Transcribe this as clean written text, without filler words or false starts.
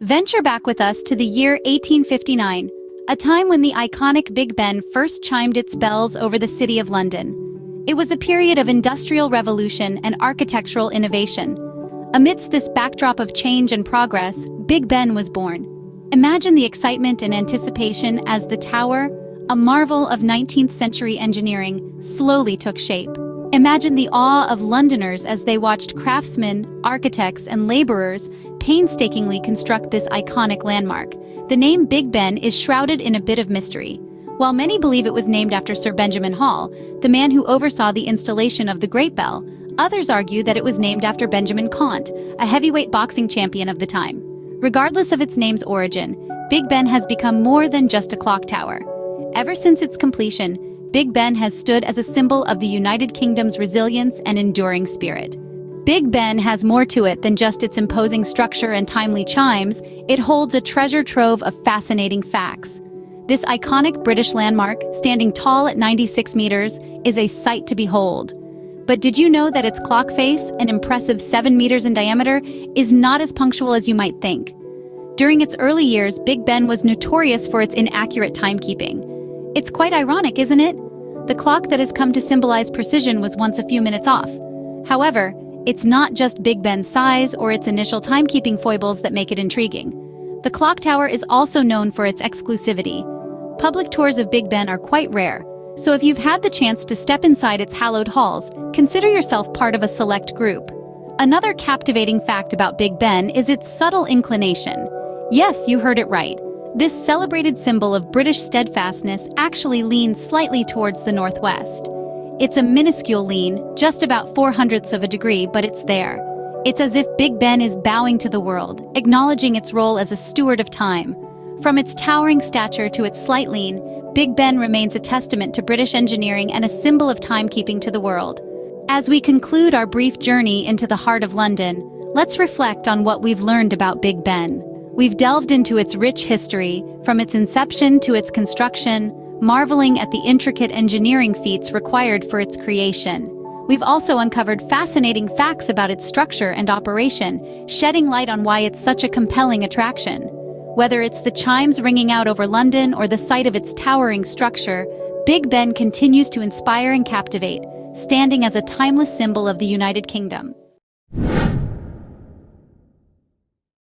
Venture back with us to the year 1859, a time when the iconic Big Ben first chimed its bells over the city of London. It was a period of industrial revolution and architectural innovation. Amidst this backdrop of change and progress, Big Ben was born. Imagine the excitement and anticipation as the tower, a marvel of 19th century engineering, slowly took shape. Imagine the awe of Londoners as they watched craftsmen, architects, and laborers painstakingly construct this iconic landmark. The name Big Ben is shrouded in a bit of mystery. While many believe it was named after Sir Benjamin Hall, the man who oversaw the installation of the Great Bell, others argue that it was named after Benjamin Conte, a heavyweight boxing champion of the time. Regardless of its name's origin, Big Ben has become more than just a clock tower. Ever since its completion, Big Ben has stood as a symbol of the United Kingdom's resilience and enduring spirit. Big Ben has more to it than just its imposing structure and timely chimes. It holds a treasure trove of fascinating facts. This iconic British landmark, standing tall at 96 meters, is a sight to behold. But did you know that its clock face, an impressive 7 meters in diameter, is not as punctual as you might think? During its early years, Big Ben was notorious for its inaccurate timekeeping. It's quite ironic, isn't it? The clock that has come to symbolize precision was once a few minutes off. However, it's not just Big Ben's size or its initial timekeeping foibles that make it intriguing. The clock tower is also known for its exclusivity. Public tours of Big Ben are quite rare, so if you've had the chance to step inside its hallowed halls, consider yourself part of a select group. Another captivating fact about Big Ben is its subtle inclination. Yes, you heard it right. This celebrated symbol of British steadfastness actually leans slightly towards the northwest. It's a minuscule lean, just about 0.04 of a degree, but it's there. It's as if Big Ben is bowing to the world, acknowledging its role as a steward of time. From its towering stature to its slight lean, Big Ben remains a testament to British engineering and a symbol of timekeeping to the world. As we conclude our brief journey into the heart of London, let's reflect on what we've learned about Big Ben. We've delved into its rich history, from its inception to its construction, marveling at the intricate engineering feats required for its creation. We've also uncovered fascinating facts about its structure and operation, shedding light on why it's such a compelling attraction. Whether it's the chimes ringing out over London or the sight of its towering structure, Big Ben continues to inspire and captivate, standing as a timeless symbol of the United Kingdom.